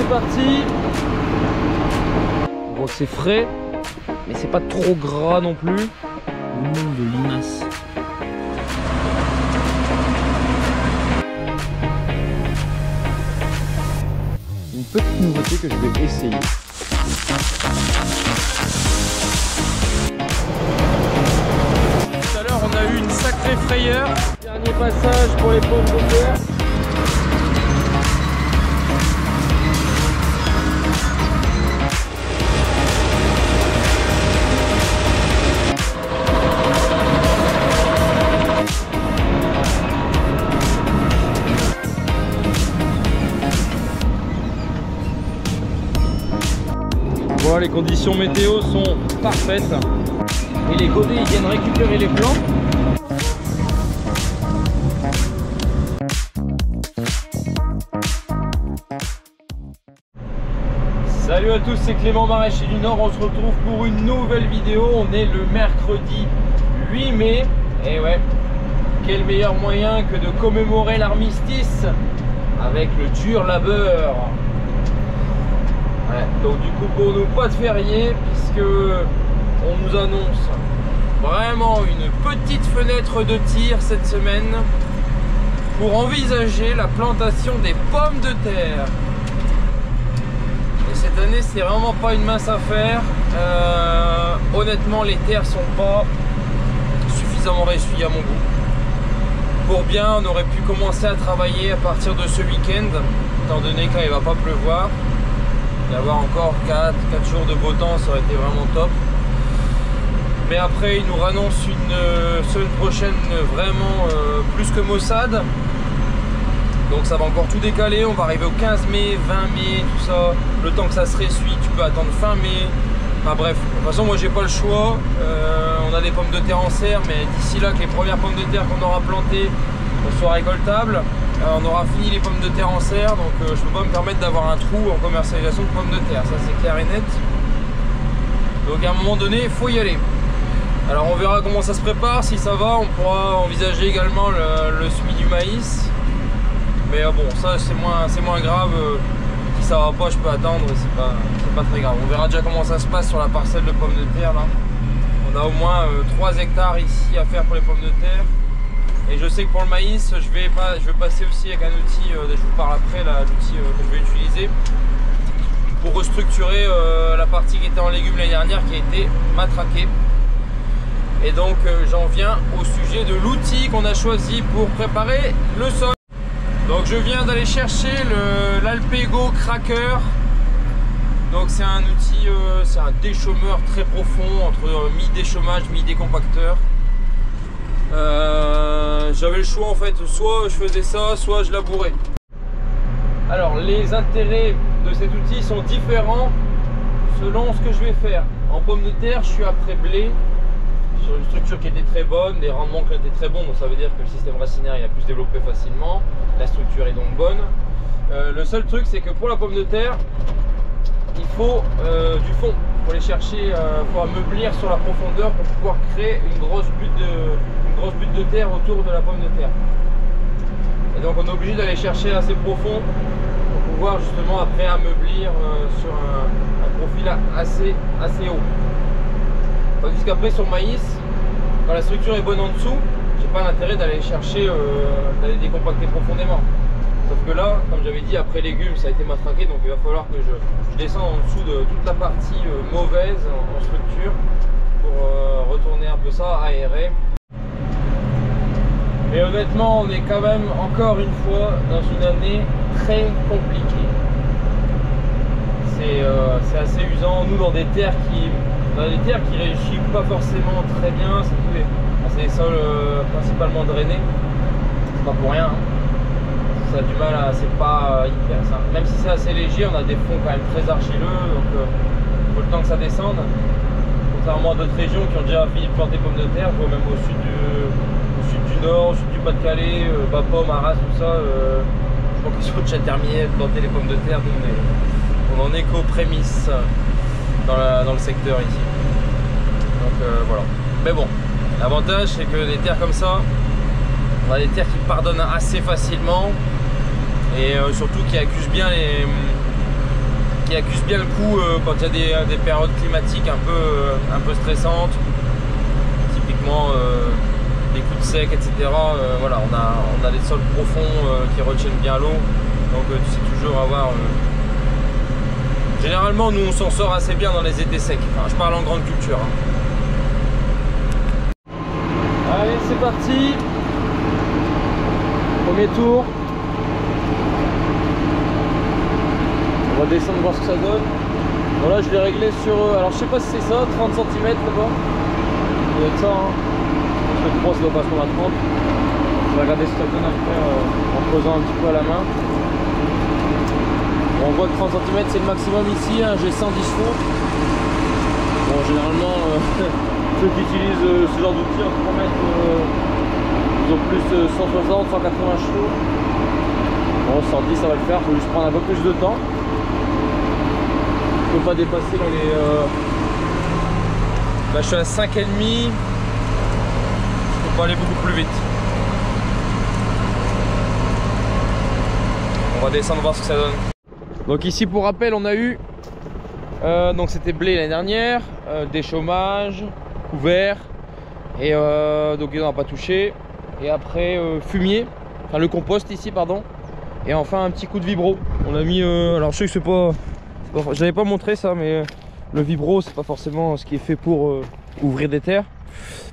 c'est parti. Bon, c'est frais, mais c'est pas trop gras non plus. Le monde de limaces. Une petite nouveauté que je vais essayer. Tout à l'heure, on a eu une sacrée frayeur. Dernier passage pour les pommes de terre. Voilà, les conditions météo sont parfaites et les godets ils viennent récupérer les plants. Salut à tous, c'est Clément Maraîcher du Nord, on se retrouve pour une nouvelle vidéo. On est le mercredi 8 mai et ouais, quel meilleur moyen que de commémorer l'armistice avec le dur labeur. Ouais, donc du coup pour nous pas de férié puisque on nous annonce vraiment une petite fenêtre de tir cette semaine pour envisager la plantation des pommes de terre. Et cette année c'est vraiment pas une mince affaire. Honnêtement les terres sont pas suffisamment réessuyées à mon goût. Pour bien on aurait pu commencer à travailler à partir de ce week-end étant donné qu'il va pas pleuvoir. D'avoir encore 4 jours de beau temps, ça aurait été vraiment top. Mais après il nous annonce une semaine prochaine vraiment plus que maussade. Donc ça va encore tout décaler, on va arriver au 15 mai, 20 mai, tout ça. Le temps que ça se ressuie, tu peux attendre fin mai. Enfin bref, de toute façon moi j'ai pas le choix. On a des pommes de terre en serre, mais d'ici là que les premières pommes de terre qu'on aura plantées soient récoltables, on aura fini les pommes de terre en serre, donc je peux pas me permettre d'avoir un trou en commercialisation de pommes de terre, ça c'est clair et net. Donc à un moment donné, il faut y aller. Alors on verra comment ça se prépare, si ça va, on pourra envisager également le semis du maïs. Mais bon, ça c'est moins grave, si ça va pas, je peux attendre, c'est pas très grave. On verra déjà comment ça se passe sur la parcelle de pommes de terre là. On a au moins 3 hectares ici à faire pour les pommes de terre. Et je sais que pour le maïs, je vais passer aussi avec un outil, je vous parle après, l'outil que je vais utiliser pour restructurer la partie qui était en légumes l'année dernière qui a été matraquée. Et donc j'en viens au sujet de l'outil qu'on a choisi pour préparer le sol. Donc je viens d'aller chercher l'Alpego Cracker. Donc c'est un outil, c'est un déchaumeur très profond entre mi-déchaumage, mi-décompacteur. J'avais le choix en fait, soit je faisais ça, soit je labourais. Alors les intérêts de cet outil sont différents selon ce que je vais faire. En pommes de terre, je suis après blé, sur une structure qui était très bonne, des rendements qui étaient très bons, donc ça veut dire que le système racinaire il a pu se développer facilement, la structure est donc bonne. Le seul truc c'est que pour la pomme de terre, il faut du fond. Il faut aller chercher, il faut ameublir sur la profondeur pour pouvoir créer une grosse butte de terre autour de la pomme de terre. Et donc on est obligé d'aller chercher assez profond pour pouvoir justement après ameublir sur un profil assez haut. Tandis qu'après sur maïs, quand la structure est bonne en dessous, j'ai pas l'intérêt d'aller chercher, d'aller décompacter profondément. Sauf que là, comme j'avais dit, après légumes, ça a été matraqué, donc il va falloir que je descende en dessous de toute la partie mauvaise en structure pour retourner un peu ça, aérer. Mais honnêtement, on est quand même encore une fois dans une année très compliquée. C'est assez usant. Nous, dans des terres qui réussissent pas forcément très bien, c'est des sols principalement drainés. C'est pas pour rien. Hein. Ça a du mal à, c'est pas hyper simple. Même si c'est assez léger, on a des fonds quand même très argileux, donc il faut le temps que ça descende. Contrairement à d'autres régions qui ont déjà fini de planter pommes de terre, je vois même au sud du nord, au sud du Pas-de-Calais, Bapaume, Arras, tout ça, je crois qu'ils sont déjà terminés de planter les pommes de terre, on en est qu'aux prémices dans le secteur ici. Donc voilà. Mais bon, l'avantage c'est que des terres comme ça, on a des terres qui pardonnent assez facilement et surtout qui accusent bien qui accuse bien le coup quand il y a des périodes climatiques un peu stressantes. Typiquement des coups de sec, etc. Voilà, on a des sols profonds qui retiennent bien l'eau. Donc tu sais toujours avoir... Généralement, nous on s'en sort assez bien dans les étés secs. Enfin, je parle en grande culture. Hein. Allez, c'est parti. Premier tour. On va descendre voir ce que ça donne. Voilà, je l'ai réglé sur... alors je sais pas si c'est ça, 30 cm là-bas. Ça doit être ça, hein. Je crois que ça doit passer à 30. Je vais regarder ce que ça donne à faire en posant un petit peu à la main. Bon, on voit que 30 cm c'est le maximum ici, hein. J'ai 110 chevaux. Bon, généralement, ceux qui utilisent ce genre d'outils en 3 mètres, ils ont plus 160, 180 chevaux. Bon, 110 ça va le faire, il faut juste prendre un peu plus de temps. Je peux pas dépasser dans les... Là je suis à 5,5. Je peux pas aller beaucoup plus vite. On va descendre voir ce que ça donne. Donc ici pour rappel on a eu donc c'était blé l'année dernière, des chômages, couvert et donc on n'a pas touché. Et après fumier, enfin le compost ici pardon. Et enfin un petit coup de vibro. On a mis alors je sais que c'est pas je n'avais pas montré ça, mais le vibro c'est pas forcément ce qui est fait pour ouvrir des terres,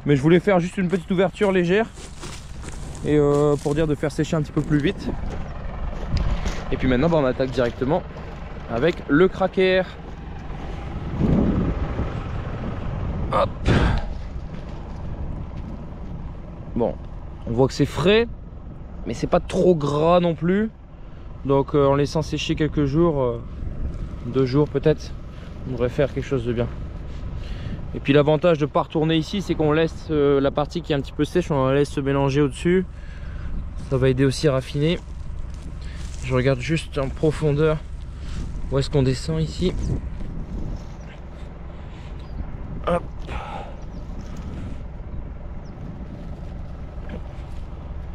mais je voulais faire juste une petite ouverture légère et pour dire de faire sécher un petit peu plus vite. Et puis maintenant on attaque directement avec le cracker. Hop. Bon, on voit que c'est frais mais c'est pas trop gras non plus, donc en laissant sécher quelques jours, 2 jours peut-être, on devrait faire quelque chose de bien. Et puis l'avantage de ne pas retourner ici, c'est qu'on laisse la partie qui est un petit peu sèche, on la laisse se mélanger au dessus. Ça va aider aussi à raffiner. Je regarde juste en profondeur où est-ce qu'on descend ici. Hop.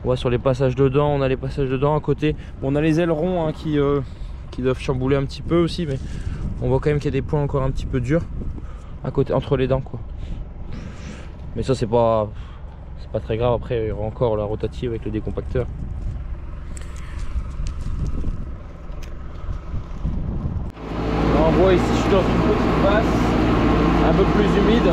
Ouais, sur les passages dedans, on a les passages dedans à côté. Bon, on a les ailerons hein, qui doivent chambouler un petit peu aussi, mais on voit quand même qu'il y a des points encore un petit peu durs à côté, entre les dents quoi. Mais ça c'est pas très grave. Après il y aura encore la rotative avec le décompacteur. Alors, on voit ici je suis dans une petite basse un peu plus humide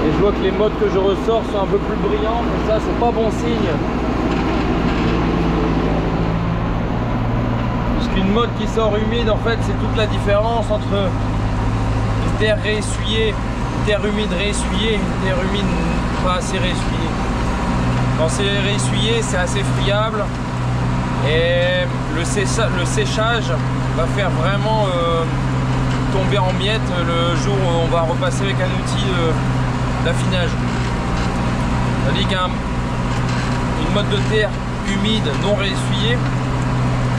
et je vois que les modes que je ressors sont un peu plus brillants, et ça c'est pas bon signe. Puisqu'une mode qui sort humide en fait c'est toute la différence entre une terre réessuyée, une terre humide réessuyée, une terre humide pas assez réessuyée. Quand c'est réessuyé, c'est assez friable et le séchage va faire vraiment tomber en miettes le jour où on va repasser avec un outil d'affinage. C'est-à-dire qu'une mode de terre humide non réessuyée,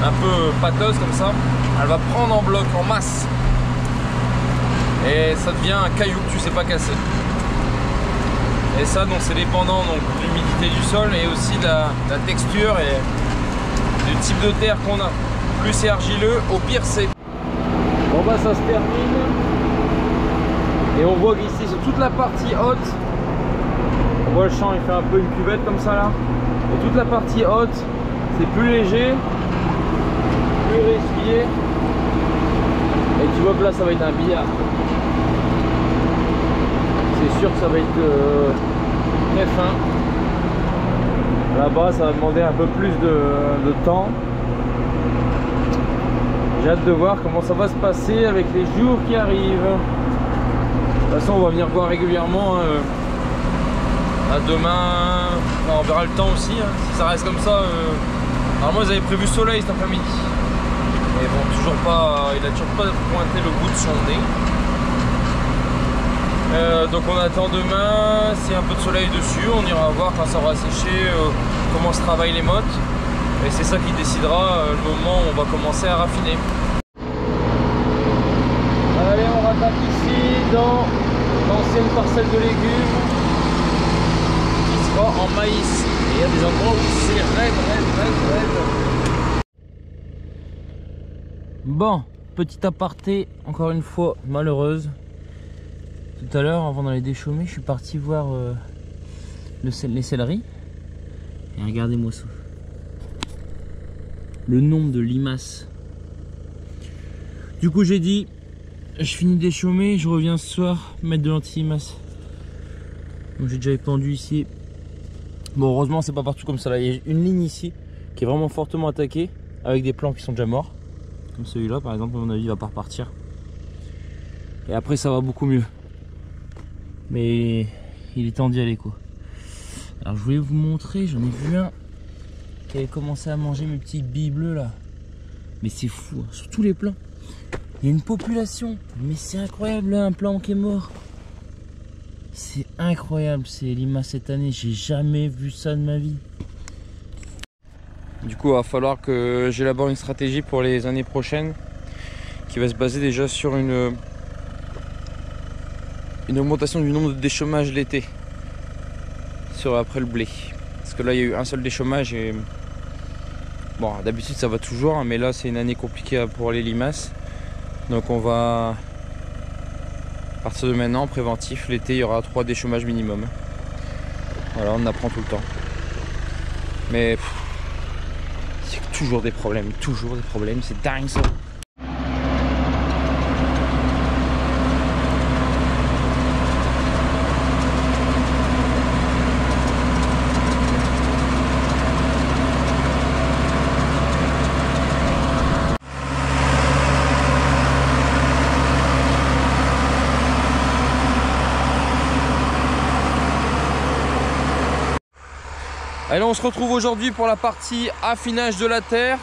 un peu pâteuse comme ça, elle va prendre en bloc, en masse. Et ça devient un caillou que tu sais pas casser. Et ça donc c'est dépendant donc de l'humidité du sol et aussi de la texture et du type de terre qu'on a. Plus c'est argileux, au pire c'est. Bon bah ça se termine. Et on voit qu'ici c'est toute la partie haute. On voit le champ il fait un peu une cuvette comme ça là. Et toute la partie haute c'est plus léger, plus réessuyé. Et tu vois que là ça va être un billard. C'est sûr que ça va être très fin. Là-bas ça va demander un peu plus de temps. J'ai hâte de voir comment ça va se passer avec les jours qui arrivent. De toute façon on va venir voir régulièrement demain. Enfin, on verra le temps aussi hein. Si ça reste comme ça normalement ils avaient prévu soleil cet après-midi. Mais bon, toujours pas, il a toujours pas pointé le bout de son nez. Donc on attend demain, s'il y a un peu de soleil dessus, on ira voir quand ça aura séché comment se travaillent les mottes. Et c'est ça qui décidera le moment où on va commencer à raffiner. Allez, on rattaque ici dans l'ancienne parcelle de légumes qui sera en maïs. Et il y a des endroits où c'est raide. Bon, Petit aparté, encore une fois malheureuse. Tout à l'heure, avant d'aller déchaumer, je suis parti voir les céleris. Et regardez-moi ça. Le nombre de limaces. Du coup, j'ai dit, je finis de déchaumer, je reviens ce soir mettre de l'anti-limace. Donc j'ai déjà épandu ici. Bon, heureusement, c'est pas partout comme ça. Là, il y a une ligne ici qui est vraiment fortement attaquée avec des plants qui sont déjà morts. Comme celui-là, par exemple, à mon avis, il va pas repartir. Et après, ça va beaucoup mieux. Mais il est temps d'y aller, quoi. Alors, je voulais vous montrer, j'en ai vu un qui avait commencé à manger mes petits billes bleues là. Mais c'est fou, hein, sur tous les plants. Il y a une population, mais c'est incroyable là, un plant qui est mort. C'est incroyable ces limaces cette année, j'ai jamais vu ça de ma vie. Du coup, il va falloir que j'élabore une stratégie pour les années prochaines qui va se baser déjà sur une augmentation du nombre de déchaumages l'été sur après le blé. Parce que là, il y a eu un seul déchaumage et bon, d'habitude ça va toujours, hein, mais là c'est une année compliquée pour les limaces. Donc on va, à partir de maintenant, préventif, l'été il y aura 3 déchaumages minimum. Voilà, on apprend tout le temps. Mais c'est toujours des problèmes, c'est dingue ça. Allez, on se retrouve aujourd'hui pour la partie affinage de la terre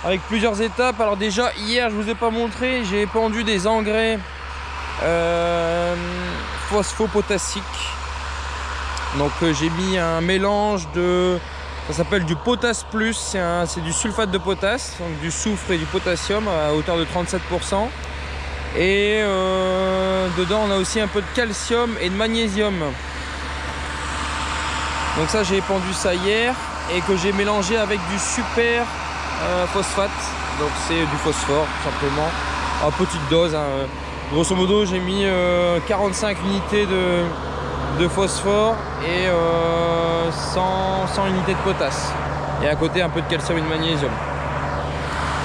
avec plusieurs étapes. Alors déjà hier je vous ai pas montré, j'ai épandu des engrais phosphopotassiques. Donc j'ai mis un mélange de, ça s'appelle du potasse plus, c'est du sulfate de potasse, donc du soufre et du potassium à hauteur de 37%. Et dedans on a aussi un peu de calcium et de magnésium. Donc ça j'ai épandu ça hier et que j'ai mélangé avec du super phosphate. Donc c'est du phosphore tout simplement, à petite dose, hein. Grosso modo j'ai mis 45 unités de phosphore et 100 unités de potasse. Et à côté un peu de calcium et de magnésium.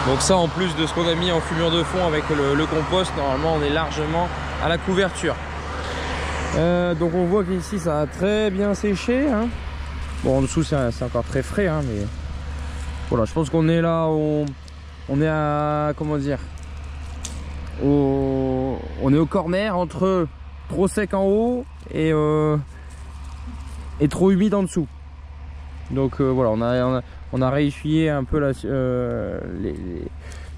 Donc ça en plus de ce qu'on a mis en fumure de fond avec le compost, normalement on est largement à la couverture. Donc on voit qu'ici ça a très bien séché, hein. Bon, en dessous c'est encore très frais, hein, mais voilà, je pense qu'on est là, on est à, comment dire, on est au corner entre trop sec en haut et trop humide en dessous. Donc voilà, on a réessuyé un peu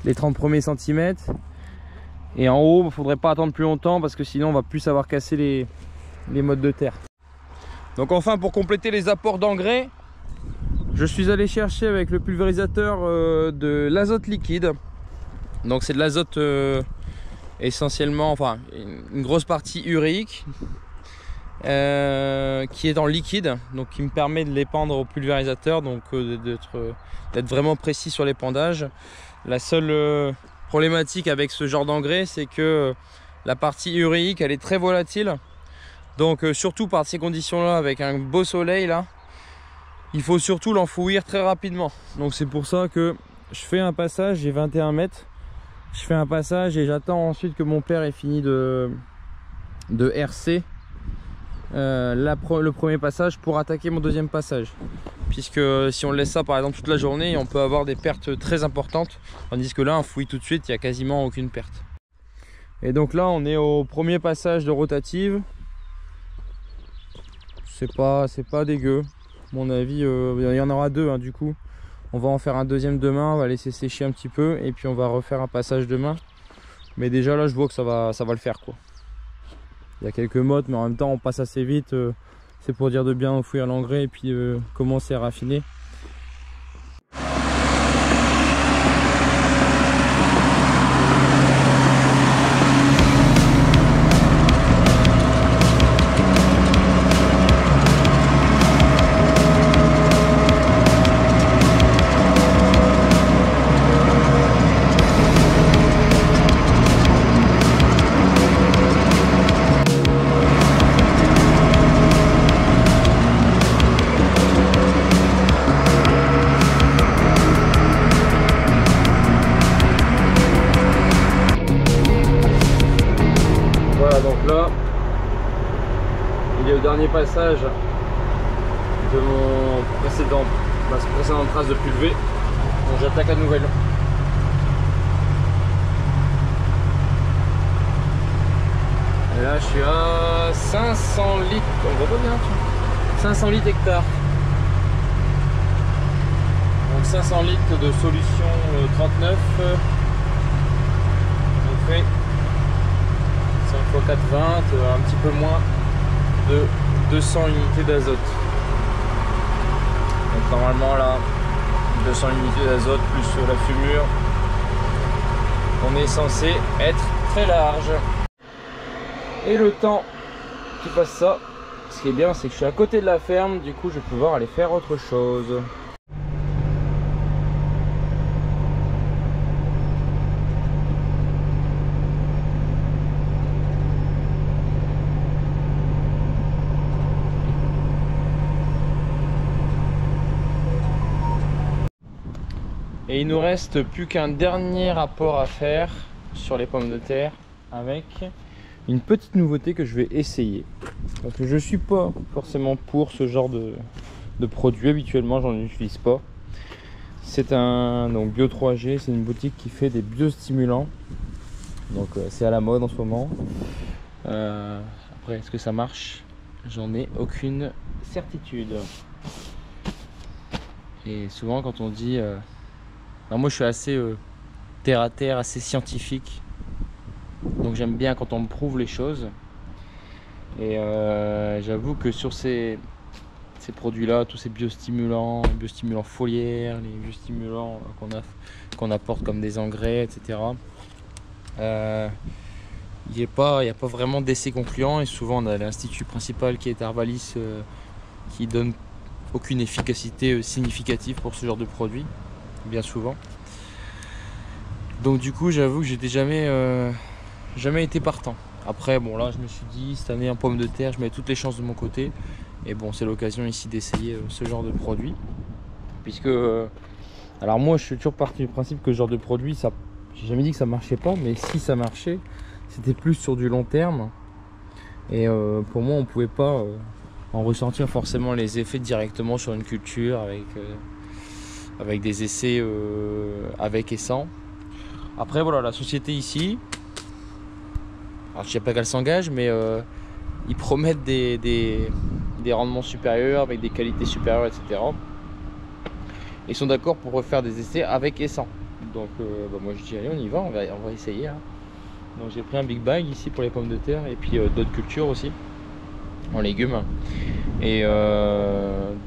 les 30 premiers centimètres. Et en haut, il ne faudrait pas attendre plus longtemps parce que sinon on va plus savoir casser les mottes de terre. Donc enfin, pour compléter les apports d'engrais, je suis allé chercher avec le pulvérisateur de l'azote liquide. Donc c'est de l'azote essentiellement, enfin une grosse partie uréique qui est en liquide, donc qui me permet de l'épandre au pulvérisateur, donc d'être vraiment précis sur l'épandage. La seule problématique avec ce genre d'engrais, c'est que la partie uréique elle est très volatile. Donc surtout par ces conditions là, avec un beau soleil là, il faut surtout l'enfouir très rapidement. Donc c'est pour ça que je fais un passage, j'ai 21 mètres, je fais un passage et j'attends ensuite que mon père ait fini de RC le premier passage pour attaquer mon deuxième passage. Puisque si on laisse ça par exemple toute la journée, on peut avoir des pertes très importantes, tandis que là on fouille tout de suite, il n'y a quasiment aucune perte. Et donc là on est au premier passage de rotative. C'est pas dégueu, à mon avis. Il y en aura deux, hein, du coup on va en faire un deuxième demain, on va laisser sécher un petit peu et puis on va refaire un passage demain. Mais déjà là je vois que ça va le faire, quoi. Il y a quelques mottes, mais en même temps on passe assez vite. C'est pour dire de bien enfouir l'engrais et puis commencer à raffiner. là, il est au dernier passage de ma précédente trace de pulvé. Donc j'attaque à nouvelle. Et là je suis à 500 litres, on voit pas bien, 500 litres hectares. Donc 500 litres de solution 39. On fait 5 x 4, 20, un petit peu moins de 200 unités d'azote. Donc normalement là, 200 unités d'azote plus la fumure, on est censé être très large. Et le temps qui passe ça, ce qui est bien c'est que je suis à côté de la ferme, du coup je vais pouvoir aller faire autre chose. Et il nous reste plus qu'un dernier rapport à faire sur les pommes de terre avec une petite nouveauté que je vais essayer. Parce que je suis pas forcément pour ce genre de produit, habituellement j'en utilise pas. C'est un Bio 3G, c'est une boutique qui fait des biostimulants. Donc c'est à la mode en ce moment. Après est-ce que ça marche? J'en ai aucune certitude. Et souvent quand on dit... Alors moi je suis assez terre à terre, assez scientifique. Donc j'aime bien quand on me prouve les choses. Et j'avoue que sur ces produits-là, tous ces biostimulants, les biostimulants foliaires, les biostimulants qu'on apporte comme des engrais, etc. Il n'y a pas vraiment d'essais concluants. Et souvent on a l'institut principal qui est Arvalis qui donne aucune efficacité significative pour ce genre de produit. Bien souvent. Donc du coup j'avoue que j'étais jamais été partant. Après bon là je me suis dit cette année en pomme de terre je mets toutes les chances de mon côté. Et bon c'est l'occasion ici d'essayer ce genre de produit. Puisque alors moi je suis toujours parti du principe que ce genre de produit, ça, j'ai jamais dit que ça marchait pas, mais si ça marchait c'était plus sur du long terme. Et pour moi on pouvait pas en ressentir forcément les effets directement sur une culture avec des essais avec et sans. Après voilà, la société ici, alors je sais pas qu'elle s'engage, mais ils promettent des rendements supérieurs avec des qualités supérieures, etc. Ils sont d'accord pour refaire des essais avec et sans. Donc moi je dis allez on y va, on va essayer hein. Donc j'ai pris un big bag ici pour les pommes de terre et puis d'autres cultures aussi en légumes. Et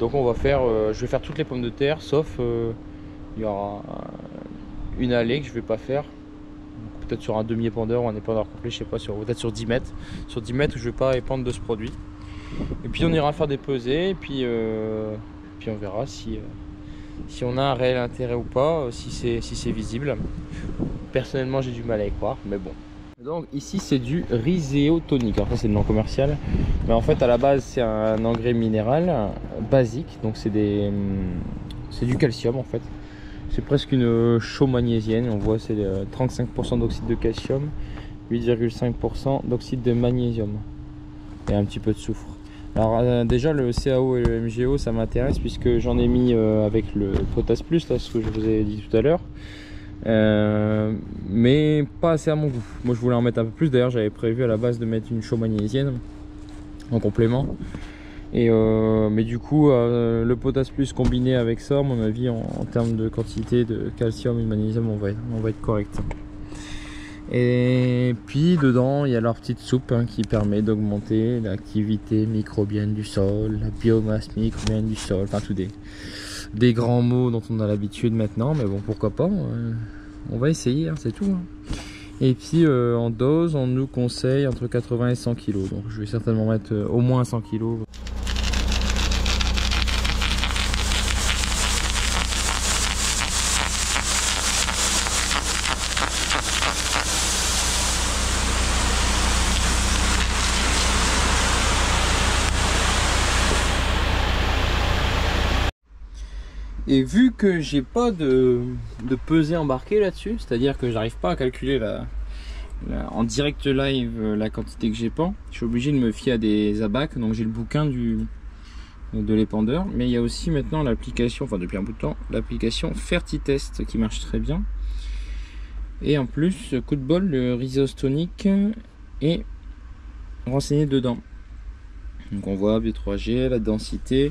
donc on va faire, je vais faire toutes les pommes de terre sauf il y aura une allée que je vais pas faire, peut-être sur un demi-épandeur ou un épandeur complet, je sais pas, peut-être sur 10 mètres. Sur 10 mètres où je vais pas épandre de ce produit. Et puis on ira faire des pesées et puis on verra si on a un réel intérêt ou pas, si c'est visible. Personnellement j'ai du mal à y croire, mais bon. Donc ici c'est du rhizotonik, alors ça c'est le nom commercial, mais en fait à la base c'est un engrais minéral basique, donc c'est du calcium en fait. C'est presque une chaux magnésienne, on voit c'est 35% d'oxyde de calcium, 8,5% d'oxyde de magnésium et un petit peu de soufre. Alors déjà le CaO et le MgO ça m'intéresse puisque j'en ai mis avec le Potasse Plus, là ce que je vous ai dit tout à l'heure. Mais pas assez à mon goût. Moi je voulais en mettre un peu plus, d'ailleurs j'avais prévu à la base de mettre une chaux magnésienne en complément. Et mais du coup le Potasse Plus combiné avec ça, à mon avis en termes de quantité de calcium et de magnésium on va être correct. Et puis dedans il y a leur petite soupe hein, qui permet d'augmenter l'activité microbienne du sol, la biomasse microbienne du sol, enfin tout des grands mots dont on a l'habitude maintenant, mais bon pourquoi pas, on va essayer hein, c'est tout hein. Et puis en dose on nous conseille entre 80 et 100 kg, donc je vais certainement mettre au moins 100 kg. Et vu que j'ai pas de pesée embarquée là-dessus, c'est-à-dire que j'arrive pas à calculer en direct live la quantité que j'ai pas. Je suis obligé de me fier à des abacs, donc j'ai le bouquin de l'épandeur, mais il y a aussi maintenant l'application, enfin depuis un bout de temps, l'application Fertitest qui marche très bien. Et en plus, coup de bol, le Rhizos tonique est renseigné dedans. Donc on voit B3G, la densité.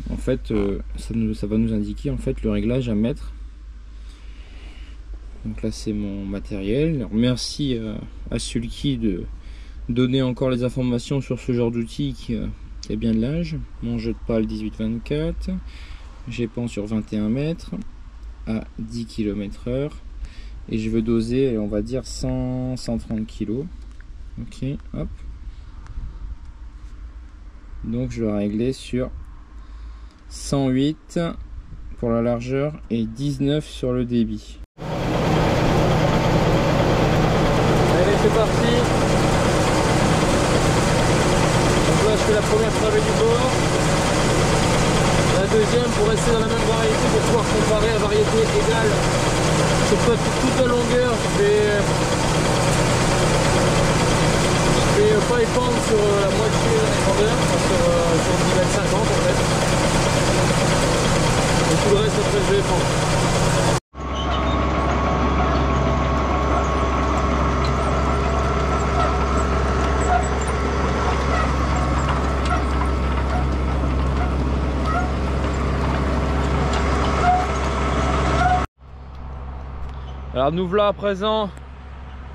En fait, ça va nous indiquer en fait le réglage à mettre. Donc là c'est mon matériel. Merci à Sulky de donner encore les informations sur ce genre d'outil qui a bien de l'âge. Mon jeu de pale 18-24, GEPAN sur 21 mètres à 10 km/h. Et je veux doser, on va dire 130 kg. Ok, hop. Donc je vais régler sur 108 pour la largeur et 19 sur le débit. Allez, c'est parti. Donc là je fais la première travée du bord. La deuxième pour rester dans la même variété, pour pouvoir comparer à variété égale. C'est pas toute la longueur, je vais pas épandre sur la moitié de l'épandeur, sur 10,50 m en fait. Et tout le reste après je vais épandre. Alors nous voilà à présent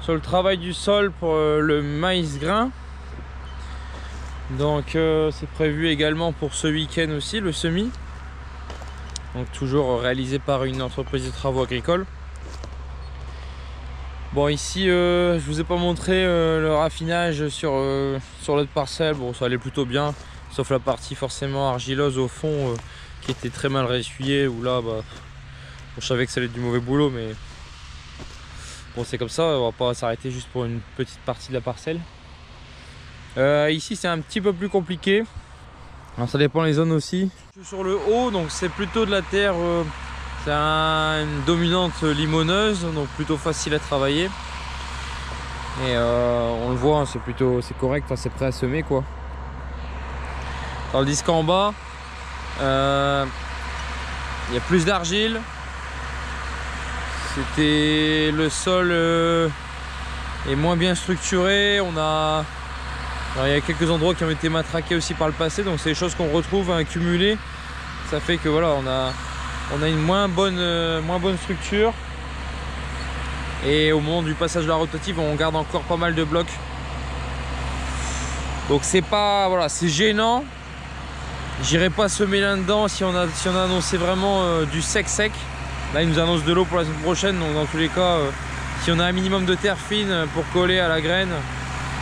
sur le travail du sol pour le maïs grain. Donc c'est prévu également pour ce week-end aussi, le semis. Donc toujours réalisé par une entreprise de travaux agricoles. Bon ici je vous ai pas montré le raffinage sur l'autre parcelle. Bon ça allait plutôt bien, sauf la partie forcément argileuse au fond qui était très mal ressuyée, où là bah, je savais que ça allait être du mauvais boulot, mais bon c'est comme ça, on va pas s'arrêter juste pour une petite partie de la parcelle. Ici c'est un petit peu plus compliqué. Alors ça dépend les zones aussi. Je suis sur le haut, donc c'est plutôt de la terre, c'est une dominante limoneuse, donc plutôt facile à travailler. Et on le voit, c'est correct, c'est prêt à semer quoi. Tandis qu'en bas, il y a plus d'argile. Le sol est moins bien structuré. Alors, il y a quelques endroits qui ont été matraqués aussi par le passé, donc c'est des choses qu'on retrouve accumulées. Ça fait que voilà, on a une moins bonne structure. Et au moment du passage de la rotative, on garde encore pas mal de blocs. Donc c'est pas, voilà, c'est gênant. J'irai pas semer là-dedans si on a annoncé vraiment du sec. Là il nous annonce de l'eau pour la semaine prochaine, donc dans tous les cas si on a un minimum de terre fine pour coller à la graine,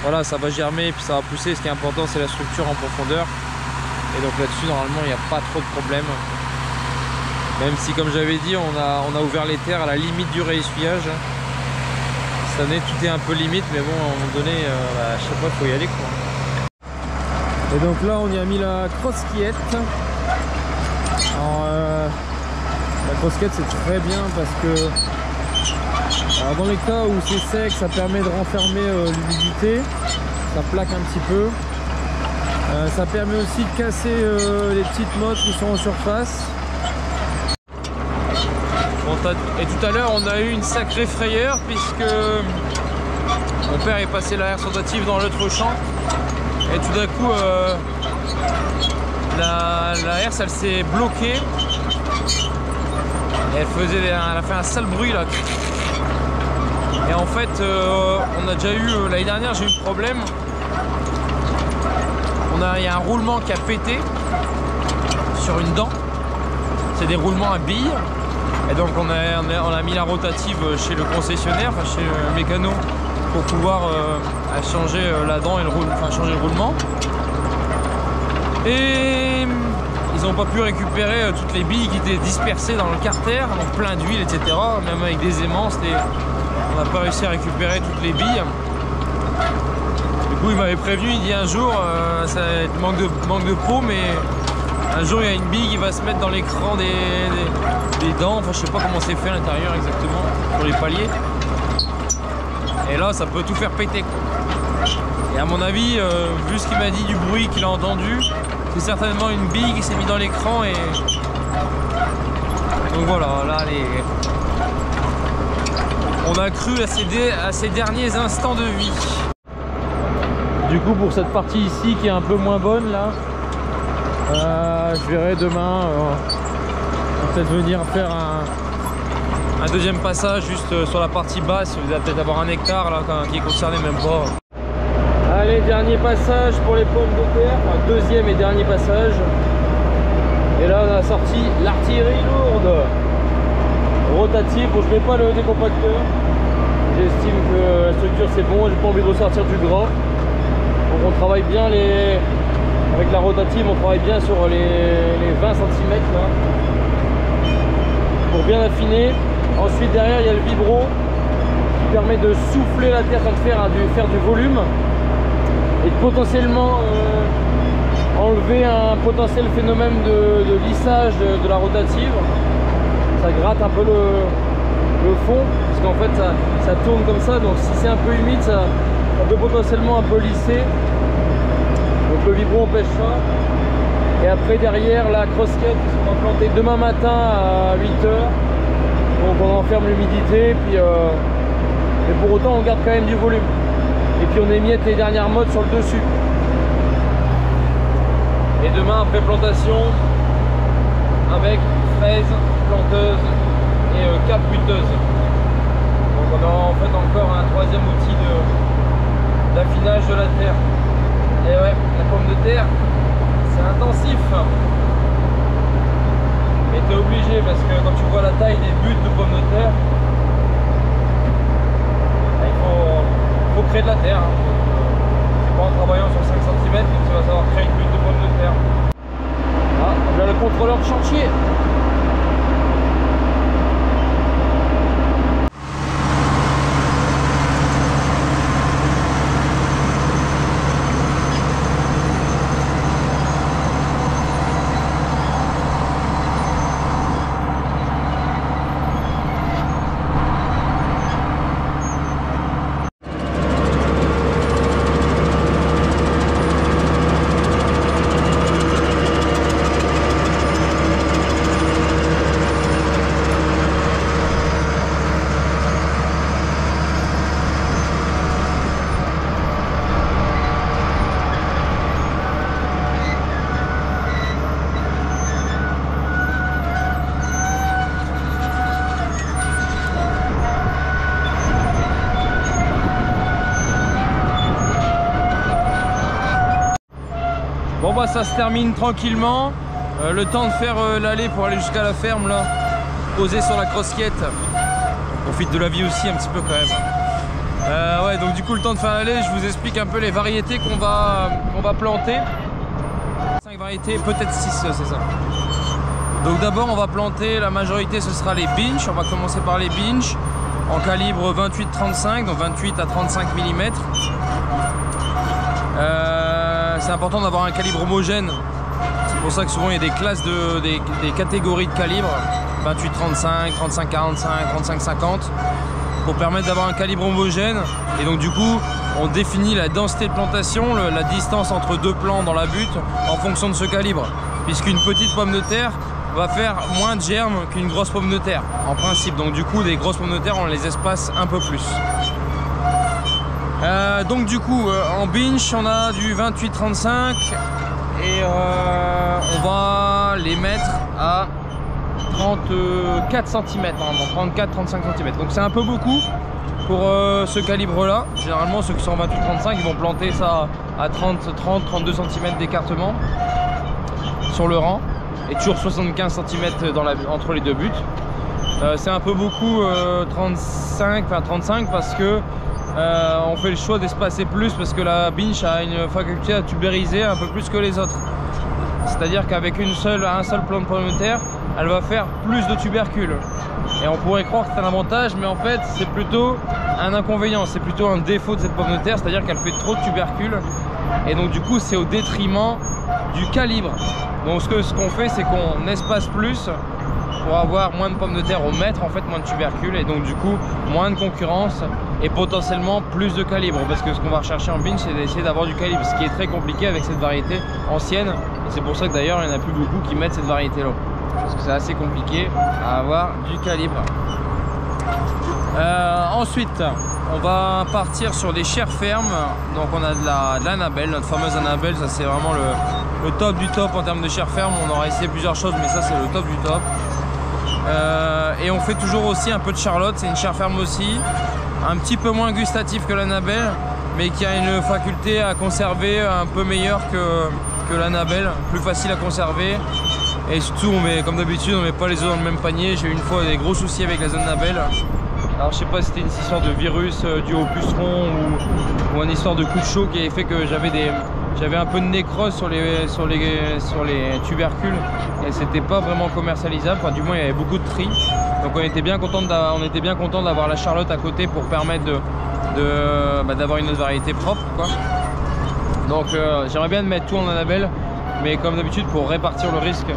voilà, ça va germer et puis ça va pousser. Ce qui est important c'est la structure en profondeur, et donc là-dessus normalement il n'y a pas trop de problème, même si comme j'avais dit on a ouvert les terres à la limite du réessuyage. Cette année tout est un peu limite, mais bon à un moment donné à chaque fois il faut y aller quoi. Et donc là on y a mis la crossquillette. Alors la crossquillette c'est très bien parce que alors, dans les cas où c'est sec, ça permet de renfermer l'humidité, ça plaque un petit peu. Ça permet aussi de casser les petites mottes qui sont en surface. Bon, et tout à l'heure on a eu une sacrée frayeur puisque mon père est passé la herse rotative dans l'autre champ. Et tout d'un coup, la herse elle s'est bloquée. Et elle a fait un sale bruit là. Et en fait, on a déjà eu, l'année dernière j'ai eu le problème. Il y a un roulement qui a pété sur une dent. C'est des roulements à billes. Et donc on a mis la rotative chez le concessionnaire, enfin chez le mécano, pour pouvoir changer la dent et changer le roulement. Et ils n'ont pas pu récupérer toutes les billes qui étaient dispersées dans le carter, donc plein d'huile, etc. Même avec des aimants, on n'a pas réussi à récupérer toutes les billes. Du coup, il m'avait prévenu, il dit un jour, ça manque de peau, mais un jour il y a une bille qui va se mettre dans l'écran des dents. Enfin, je sais pas comment c'est fait à l'intérieur exactement, pour les paliers. Et là ça peut tout faire péter quoi. Et à mon avis, vu ce qu'il m'a dit du bruit qu'il a entendu, c'est certainement une bille qui s'est mise dans l'écran et... Donc voilà, là on a cru à ces derniers instants de vie. Du coup pour cette partie ici qui est un peu moins bonne là, je verrai demain peut-être venir faire un deuxième passage juste sur la partie basse. Vous allez peut-être avoir un hectare là qui est concerné, même pas. Allez, dernier passage pour les pommes de terre, enfin, deuxième et dernier passage. Et là on a sorti l'artillerie lourde rotative. Bon, je mets pas le décompacteur, j'estime que la structure c'est bon, j'ai pas envie de ressortir du gras. Donc on travaille bien avec la rotative, on travaille bien sur les 20 cm là, pour bien affiner. Ensuite derrière il y a le vibro qui permet de souffler la terre sans faire du volume et de potentiellement enlever un potentiel phénomène de lissage de la rotative. Ça gratte un peu le fond parce qu'en fait ça tourne comme ça, donc si c'est un peu humide ça peut potentiellement un peu lisser. Donc le vibro empêche ça. Et après derrière la crossquette qu'on va planter demain matin à 8 h. Donc on enferme l'humidité, puis mais pour autant on garde quand même du volume. Et puis on émiette les dernières mottes sur le dessus. Et demain après plantation avec fraise, planteuse et cap buteuse. Donc on a en fait encore un troisième outil d'affinage de la terre. Et ouais, la pomme de terre, c'est intensif. Mais t'es obligé parce que quand tu vois la taille des buttes de pommes de terre, il faut créer de la terre. C'est pas en travaillant sur 5 cm que tu vas savoir créer une butte de pommes de terre. Ah, j'ai le contrôleur de chantier. Bon bah ça se termine tranquillement, le temps de faire l'allée pour aller jusqu'à la ferme là, posé sur la crossquette. On profite de la vie aussi un petit peu quand même. Ouais, donc du coup le temps de faire l'allée, je vous explique un peu les variétés qu'on va planter. 5 variétés, peut-être 6, c'est ça. Donc d'abord on va planter, la majorité ce sera les binch, on va commencer par les binch en calibre 28-35, donc 28 à 35 mm. C'est important d'avoir un calibre homogène, c'est pour ça que souvent il y a des classes, des catégories de calibre, 28-35, 35-45, 35-50, pour permettre d'avoir un calibre homogène. Et donc du coup on définit la densité de plantation, la distance entre deux plants dans la butte en fonction de ce calibre, puisqu'une petite pomme de terre va faire moins de germes qu'une grosse pomme de terre en principe. Donc du coup des grosses pommes de terre on les espace un peu plus. Donc du coup en binch on a du 28-35 et on va les mettre à 34 cm, hein, 34-35 cm. Donc c'est un peu beaucoup pour ce calibre là. Généralement ceux qui sont en 28-35 ils vont planter ça à 30-32 cm d'écartement sur le rang et toujours 75 cm entre les deux buts. C'est un peu beaucoup 35 parce que on fait le choix d'espacer plus parce que la binch a une faculté à tubériser un peu plus que les autres. C'est-à-dire qu'avec un seul plant de pomme de terre, elle va faire plus de tubercules. Et on pourrait croire que c'est un avantage, mais en fait c'est plutôt un inconvénient, c'est plutôt un défaut de cette pomme de terre, c'est-à-dire qu'elle fait trop de tubercules. Et donc du coup c'est au détriment du calibre. Donc ce qu'on fait c'est qu'on espace plus pour avoir moins de pommes de terre au mètre, en fait moins de tubercules, et donc du coup moins de concurrence et potentiellement plus de calibre, parce que ce qu'on va rechercher en binge, c'est d'essayer d'avoir du calibre, ce qui est très compliqué avec cette variété ancienne, et c'est pour ça que d'ailleurs il n'y en a plus beaucoup qui mettent cette variété là, parce que c'est assez compliqué à avoir du calibre. Ensuite on va partir sur des chairs fermes. Donc on a de l'Annabelle, notre fameuse Annabelle. Ça c'est vraiment le top du top en termes de chair ferme. On aura essayé plusieurs choses, mais ça c'est le top du top. Et on fait toujours aussi un peu de Charlotte. C'est une chair ferme aussi, un petit peu moins gustatif que l'Annabelle, mais qui a une faculté à conserver un peu meilleure que l'Annabelle, plus facile à conserver. Et surtout, comme d'habitude, on met pas les œufs dans le même panier. J'ai eu une fois des gros soucis avec les Annabelle. Alors je sais pas si c'était une histoire de virus dû au puceron ou une histoire de coup de chaud qui avait fait que j'avais un peu de nécrose sur les tubercules, et c'était pas vraiment commercialisable, enfin du moins il y avait beaucoup de tri. Donc on était bien content d'avoir la Charlotte à côté pour permettre d'avoir une autre variété propre, quoi. Donc j'aimerais bien mettre tout en Annabelle, mais comme d'habitude pour répartir le risque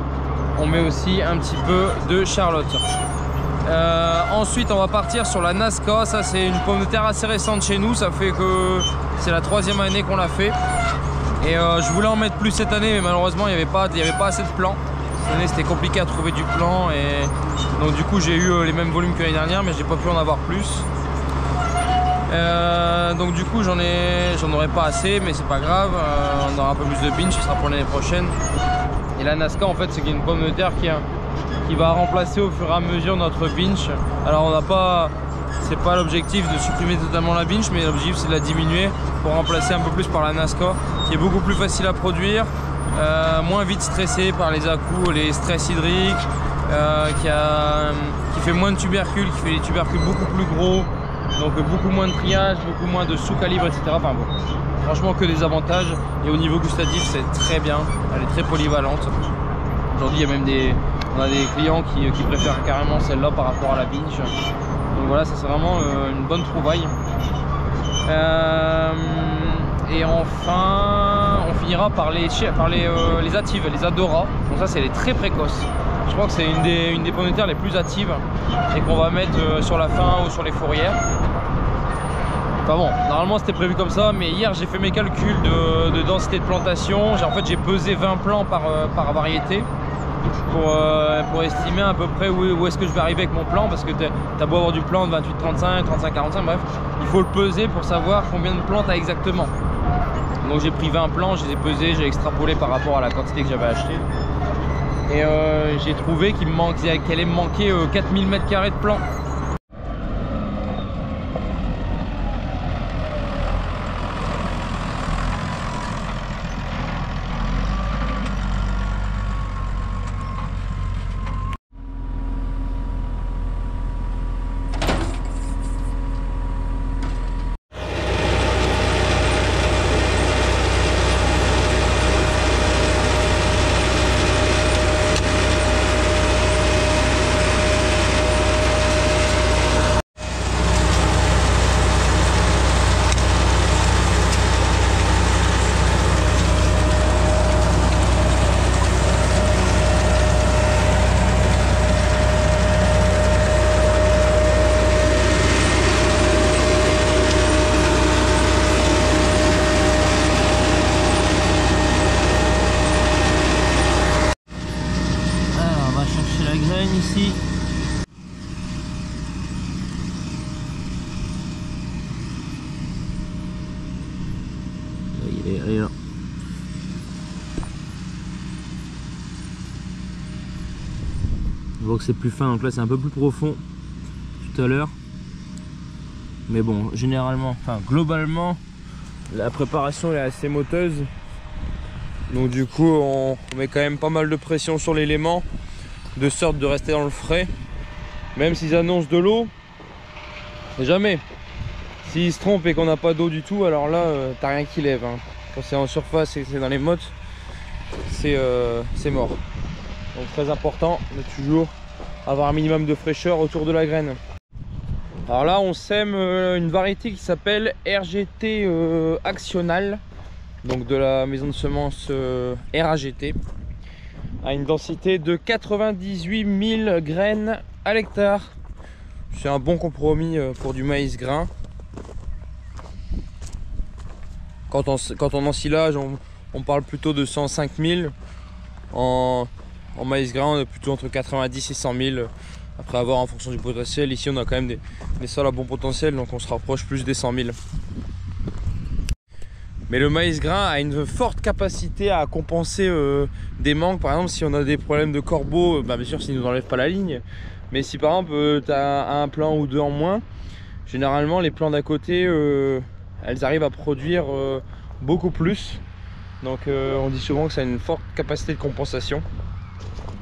on met aussi un petit peu de Charlotte. Ensuite on va partir sur la Nazca. Ça c'est une pomme de terre assez récente chez nous, ça fait que c'est la 3e année qu'on l'a fait, et je voulais en mettre plus cette année, mais malheureusement il n'y avait pas assez de plants. Cette année c'était compliqué à trouver du plan, et donc du coup j'ai eu les mêmes volumes que l'année dernière, mais j'ai pas pu en avoir plus. Donc du coup j'en aurai pas assez, mais c'est pas grave, on aura un peu plus de binge, ce sera pour l'année prochaine. Et la Nazca en fait c'est une pomme de terre qui va remplacer au fur et à mesure notre binge. Alors c'est pas l'objectif de supprimer totalement la binge, mais l'objectif c'est de la diminuer pour remplacer un peu plus par la Nazca, qui est beaucoup plus facile à produire, moins vite stressé par les à-coups, les stress hydriques, qui fait moins de tubercules, qui fait des tubercules beaucoup plus gros, donc beaucoup moins de triage, beaucoup moins de sous-calibre, etc. Enfin bon, franchement que des avantages, et au niveau gustatif c'est très bien, elle est très polyvalente. Aujourd'hui il y a même on a des clients qui préfèrent carrément celle-là par rapport à la binge. Donc voilà, ça c'est vraiment une bonne trouvaille. Et enfin, on finira par les hâtives, les Adora. Donc ça c'est les très précoces. Je crois que c'est une des pommes de terre les plus hâtives, et qu'on va mettre sur la fin ou sur les fourrières. Enfin bon, normalement c'était prévu comme ça, mais hier j'ai fait mes calculs de densité de plantation. En fait j'ai pesé 20 plants par variété, pour estimer à peu près où est-ce que je vais arriver avec mon plan, parce que t'as beau avoir du plan de 28-35, 35-45, bref, il faut le peser pour savoir combien de plants t'as exactement. Donc j'ai pris 20 plants, je les ai pesés, j'ai extrapolé par rapport à la quantité que j'avais acheté, et j'ai trouvé qu'elle allait me manquer 4000 m² de plants. Ici il est là. On voit que c'est plus fin, donc là c'est un peu plus profond tout à l'heure, mais bon, généralement, enfin globalement la préparation est assez moteuse, donc du coup on met quand même pas mal de pression sur l'élément, de sorte de rester dans le frais, même s'ils annoncent de l'eau, jamais. S'ils se trompent et qu'on n'a pas d'eau du tout, alors là t'as rien qui lève, hein. Quand c'est en surface et c'est dans les mottes, c'est mort. Donc très important de toujours avoir un minimum de fraîcheur autour de la graine. Alors là on sème une variété qui s'appelle RGT Actional, donc de la maison de semences RAGT. à une densité de 98 000 graines à l'hectare. C'est un bon compromis pour du maïs grain. Quand on ensilage, on parle plutôt de 105 000. En maïs grain, on est plutôt entre 90 et 100 000. Après avoir en fonction du potentiel, ici on a quand même des sols à bon potentiel, donc on se rapproche plus des 100 000. Mais le maïs grain a une forte capacité à compenser des manques. Par exemple, si on a des problèmes de corbeaux, bien sûr s'ils ne nous enlèvent pas la ligne. Mais si par exemple tu as un plan ou deux en moins, généralement les plants d'à côté, elles arrivent à produire beaucoup plus. Donc on dit souvent que ça a une forte capacité de compensation.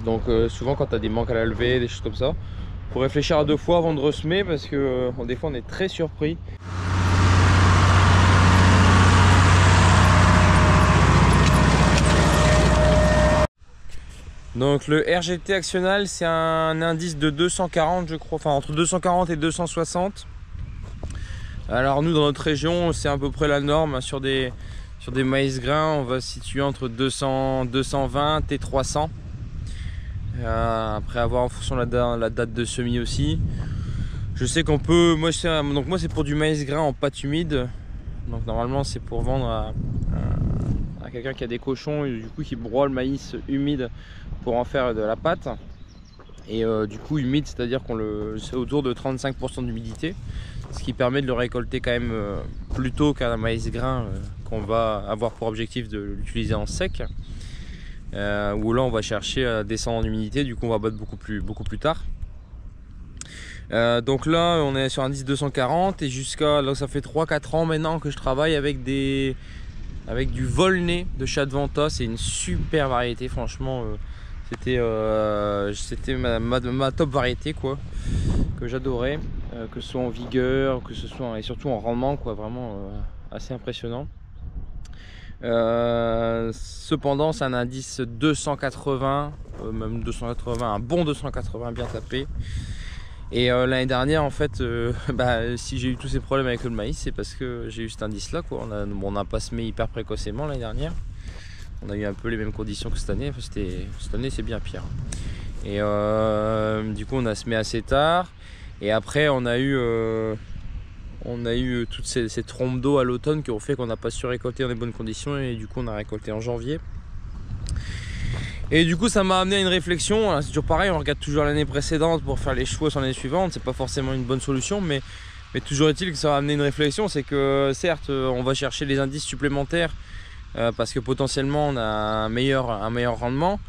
Donc souvent quand tu as des manques à la levée, des choses comme ça, faut réfléchir à deux fois avant de ressemer parce que des fois on est très surpris. Donc le RGT actionnal, c'est un indice de 240 je crois, enfin entre 240 et 260. Alors nous dans notre région c'est à peu près la norme, sur des maïs grains on va se situer entre 200, 220 et 300. Après avoir en fonction de la date de semis aussi. Je sais qu'on peut, moi c'est pour du maïs grain en pâte humide. Donc normalement c'est pour vendre à quelqu'un qui a des cochons et du coup qui broie le maïs humide pour en faire de la pâte. Et du coup humide, c'est à dire c'est autour de 35% d'humidité, ce qui permet de le récolter quand même plus tôt qu'un maïs grain qu'on va avoir pour objectif de l'utiliser en sec. Où là on va chercher à descendre en humidité, du coup on va battre beaucoup plus tard. Donc là on est sur un indice 240 et jusqu'à là ça fait 3-4 ans maintenant que je travaille avec du Volnay de Chatevanta. C'est une super variété, franchement c'était ma top variété quoi, que j'adorais, que ce soit en vigueur, que ce soit et surtout en rendement quoi, vraiment assez impressionnant. Cependant c'est un indice 280, même 280, un bon 280 bien tapé. Et l'année dernière en fait si j'ai eu tous ces problèmes avec le maïs, c'est parce que j'ai eu cet indice là quoi. On n'a pas semé hyper précocement l'année dernière, on a eu un peu les mêmes conditions que cette année. Enfin, cette année c'est bien pire. Et du coup on a semé assez tard et après on a eu toutes ces trompes d'eau à l'automne qui ont fait qu'on n'a pas su récolter dans les bonnes conditions et du coup on a récolté en janvier. Et du coup ça m'a amené à une réflexion. C'est toujours pareil, on regarde toujours l'année précédente pour faire les choix sur l'année suivante. C'est pas forcément une bonne solution, mais toujours est-il que ça m'a amené une réflexion. C'est que certes on va chercher les indices supplémentaires parce que potentiellement on a un meilleur rendement.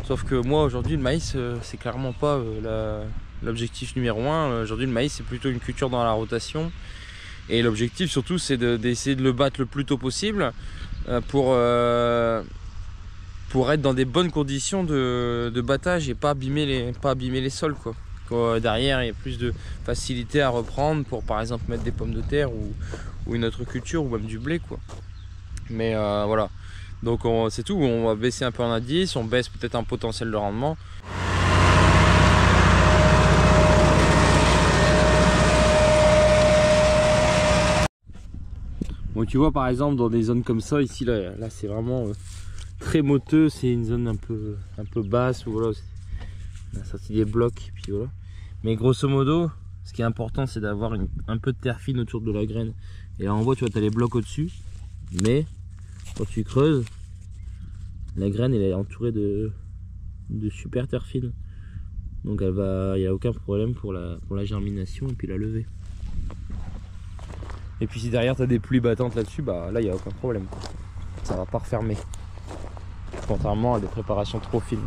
Sauf que moi aujourd'hui le maïs c'est clairement pas l'objectif numéro 1. Aujourd'hui le maïs c'est plutôt une culture dans la rotation. Et l'objectif surtout c'est d'essayer de le battre le plus tôt possible pour être dans des bonnes conditions de battage et pas abîmer les sols quoi. Derrière il y a plus de facilité à reprendre pour par exemple mettre des pommes de terre ou une autre culture ou même du blé quoi. Mais voilà, donc c'est tout, on va baisser un peu en indice, on baisse peut-être un potentiel de rendement. Bon, tu vois par exemple dans des zones comme ça ici là c'est vraiment très moteux, c'est une zone un peu basse où voilà, on a sorti des blocs puis voilà. Mais grosso modo ce qui est important c'est d'avoir un peu de terre fine autour de la graine. Et là en bas tu vois tu as les blocs au dessus, mais quand tu creuses la graine elle est entourée de super terre fine, donc il n'y a aucun problème pour la germination et puis la levée. Et puis si derrière tu as des pluies battantes là-dessus, bah là il n'y a aucun problème, ça va pas refermer, contrairement à des préparations trop fines. De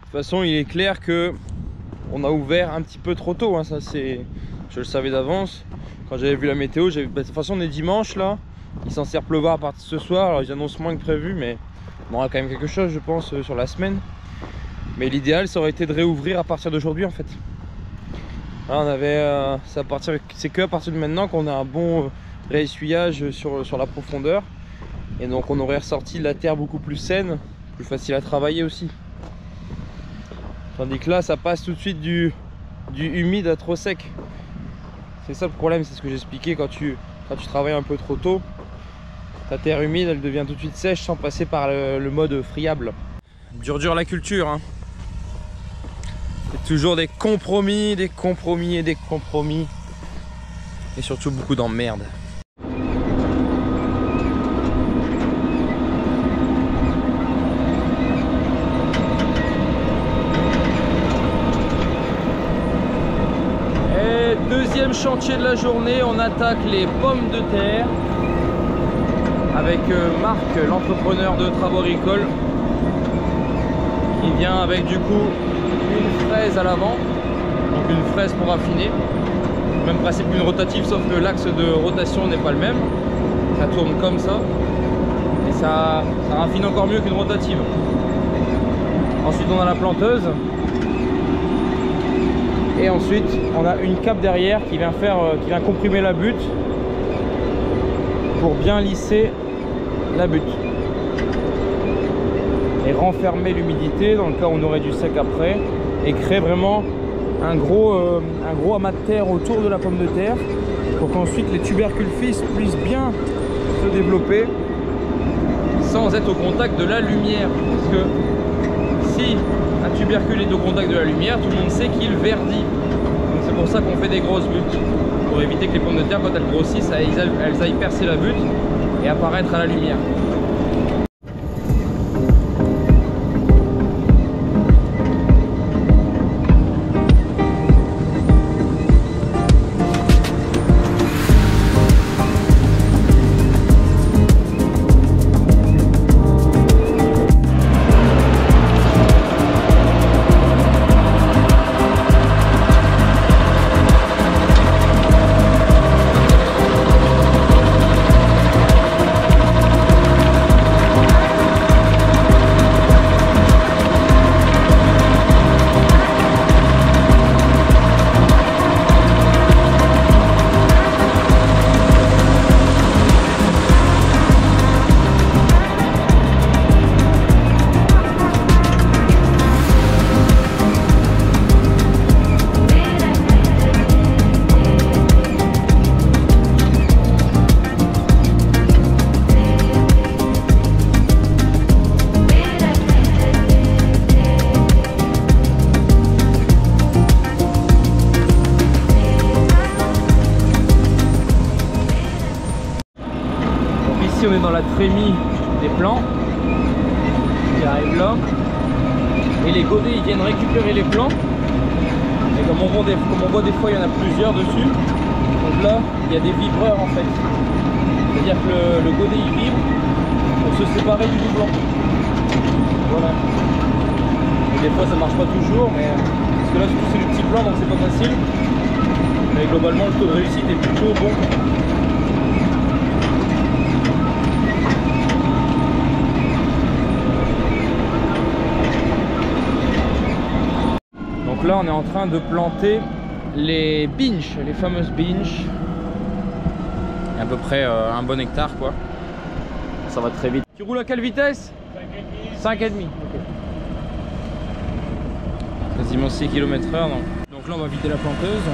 toute façon il est clair que on a ouvert un petit peu trop tôt, hein. Ça c'est, je le savais d'avance quand j'avais vu la météo. De toute façon on est dimanche là, il est censé pleuvoir à partir de ce soir. Alors ils annoncent moins que prévu, mais on aura quand même quelque chose je pense sur la semaine. Mais l'idéal ça aurait été de réouvrir à partir d'aujourd'hui en fait. Là, on avait c'est que à partir de maintenant qu'on a un bon réessuyage sur la profondeur, et donc on aurait ressorti la terre beaucoup plus saine, plus facile à travailler aussi. Tandis que là ça passe tout de suite du humide à trop sec. C'est ça le problème, c'est ce que j'expliquais, quand tu travailles un peu trop tôt, ta terre humide elle devient tout de suite sèche sans passer par le mode friable. dur la culture, hein. C'est toujours des compromis, des compromis et des compromis. Et surtout beaucoup d'emmerdes. Et deuxième chantier de la journée, on attaque les pommes de terre avec Marc, l'entrepreneur de travaux agricoles, qui vient avec du coup une fraise à l'avant, donc une fraise pour affiner. Même principe qu'une rotative, sauf que l'axe de rotation n'est pas le même. Ça tourne comme ça et ça raffine encore mieux qu'une rotative. Ensuite on a la planteuse et ensuite on a une cape derrière qui vient comprimer la butte pour bien lisser la butte et renfermer l'humidité dans le cas où on aurait du sec après, et créer vraiment un gros amas de terre autour de la pomme de terre pour qu'ensuite les tubercules fils puissent bien se développer sans être au contact de la lumière. Parce que si un tubercule est au contact de la lumière, tout le monde sait qu'il verdit. Donc c'est pour ça qu'on fait des grosses buttes, pour éviter que les pommes de terre, quand elles grossissent, elles aillent percer la butte et apparaître à la lumière. On est dans la trémie des plants qui arrive là, et les godets ils viennent récupérer les plants, et comme on voit des fois il y en a plusieurs dessus, donc là il y a des vibreurs en fait, c'est à dire que le godet il vibre pour se séparer du blanc. Voilà, et des fois ça marche pas toujours, mais parce que là c'est du petit plant donc c'est pas facile, mais globalement le taux de réussite est plutôt bon. Donc là on est en train de planter les binches, les fameuses binches. À peu près un bon hectare quoi. Ça va très vite. Tu roules à quelle vitesse? 5,5. Okay. Quasiment 6 km/h. Donc là on va vider la planteuse.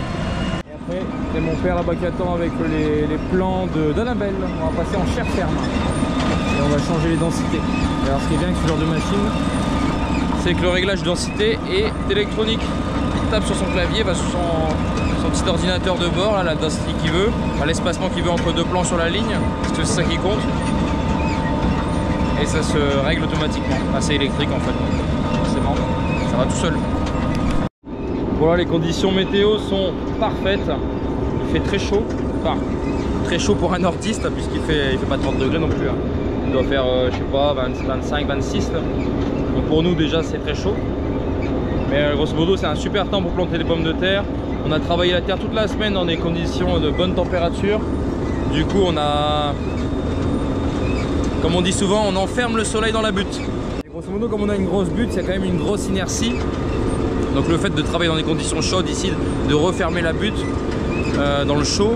Et après c'est mon père là-bas qui attend avec les plants d'Annabelle. On va passer en chair ferme. Et on va changer les densités. Et alors ce qui est bien avec ce genre de machine, c'est que le réglage de densité est électronique. Il tape sur son clavier, va sur son petit ordinateur de bord, là, la densité qu'il veut, l'espacement qu'il veut entre deux plans sur la ligne, parce que c'est ça qui compte. Et ça se règle automatiquement. Enfin, c'est électrique en fait. Forcément, ça va tout seul. Voilà, les conditions météo sont parfaites. Il fait très chaud. Enfin, très chaud pour un nordiste, puisqu'il fait pas 30 degrés non plus. Hein. Il doit faire, je sais pas, 25, 26. Là. Donc pour nous déjà c'est très chaud, mais grosso modo c'est un super temps pour planter des pommes de terre. On a travaillé la terre toute la semaine dans des conditions de bonne température. Du coup on a, comme on dit souvent, on enferme le soleil dans la butte. Et grosso modo comme on a une grosse butte, il y a quand même une grosse inertie. Donc le fait de travailler dans des conditions chaudes ici, de refermer la butte dans le chaud,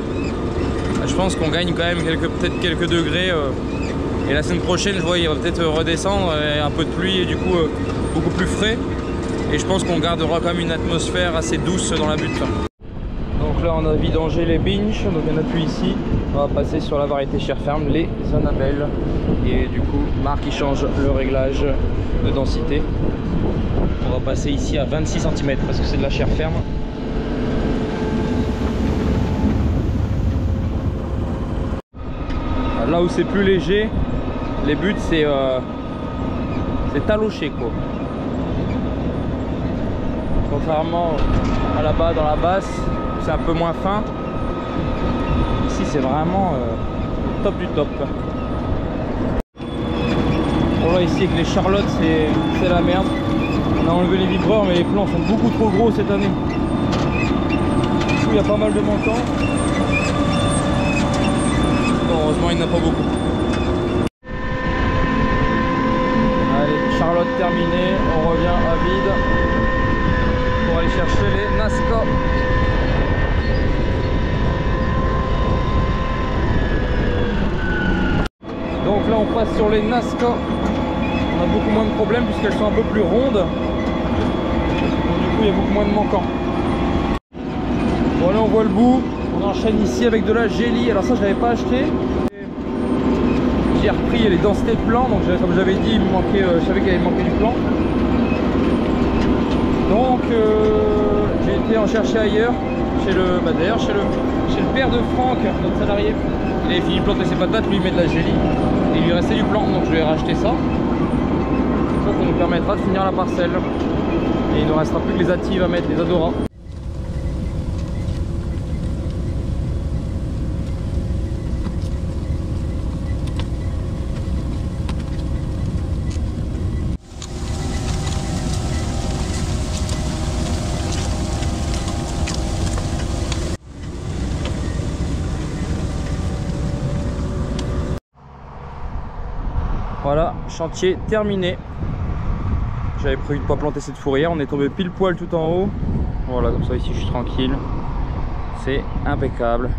je pense qu'on gagne quand même peut-être quelques degrés. Et la semaine prochaine, je vois, il va peut-être redescendre, et un peu de pluie et du coup beaucoup plus frais. Et je pense qu'on gardera quand même une atmosphère assez douce dans la butte. Donc Donc là on a vidangé les binges, donc on appuie ici. On va passer sur la variété chair ferme, les Annabelle. Et du coup Marc il change le réglage de densité. On va passer ici à 26 cm parce que c'est de la chair ferme. Là où c'est plus léger, les buts c'est taloché quoi. Contrairement à là-bas dans la basse, c'est un peu moins fin. Ici c'est vraiment top du top. Bon là ici avec les Charlottes c'est la merde. On a enlevé les vibreurs mais les plans sont beaucoup trop gros cette année. Du coup il y a pas mal de montants. Bon, heureusement il n'y en a pas beaucoup. Allez, Charlotte terminée, on revient à vide pour aller chercher les Nazca. Donc là on passe sur les Nazca. On a beaucoup moins de problèmes puisqu'elles sont un peu plus rondes. Donc du coup il y a beaucoup moins de manquants. Bon là on voit le bout. On enchaîne ici avec de la Gélie. Alors ça je l'avais pas acheté. J'ai repris les densités de plan. Donc comme j'avais dit, il me manquait, je savais qu'il allait me manquer du plan. Donc j'ai été en chercher ailleurs. D'ailleurs chez le père de Franck, notre salarié. Il avait fini de planter ses patates, lui il met de la Gélie. Et il lui restait du plan. Donc je lui ai racheté ça. Ça nous permettra de finir la parcelle. Et il ne restera plus que les hâtives à mettre, les Adora. Voilà, chantier terminé. J'avais prévu de ne pas planter cette fourrière, on est tombé pile poil tout en haut. Voilà, comme ça ici je suis tranquille. C'est impeccable.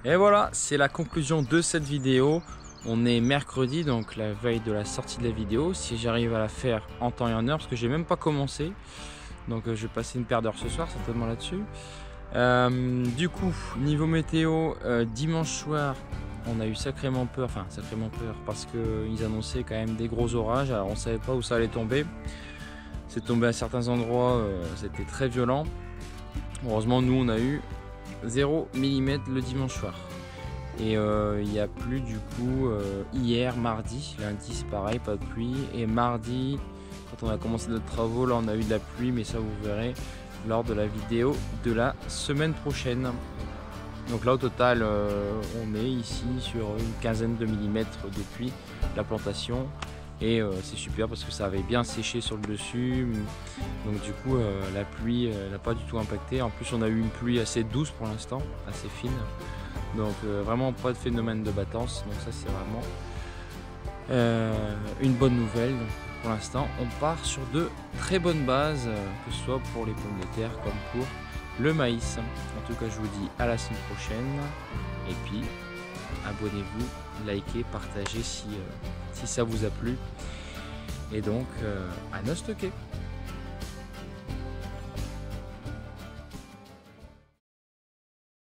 Et voilà, c'est la conclusion de cette vidéo. On est mercredi, donc la veille de la sortie de la vidéo. Si j'arrive à la faire en temps et en heure, parce que j'ai même pas commencé. Donc je vais passer une paire d'heures ce soir, certainement là-dessus. Du coup, niveau météo, dimanche soir, on a eu sacrément peur parce qu'ils annonçaient quand même des gros orages. Alors on savait pas où ça allait tomber. C'est tombé à certains endroits, c'était très violent. Heureusement nous on a eu 0 mm le dimanche soir. Et il n'y a plus du coup hier, mardi, lundi c'est pareil, pas de pluie. Et mardi, quand on a commencé notre travaux, là on a eu de la pluie, mais ça vous verrez lors de la vidéo de la semaine prochaine. Donc là au total on est ici sur une quinzaine de millimètres depuis la plantation. Et c'est super parce que ça avait bien séché sur le dessus. Donc du coup la pluie n'a pas du tout impacté. En plus on a eu une pluie assez douce pour l'instant, assez fine. Donc vraiment pas de phénomène de battance. Donc ça c'est vraiment une bonne nouvelle. Donc, pour l'instant on part sur de très bonnes bases, que ce soit pour les pommes de terre comme pour le maïs. En tout cas je vous dis à la semaine prochaine. Et puis abonnez-vous, likez, partagez si ça vous a plu. Et donc à nos stocker.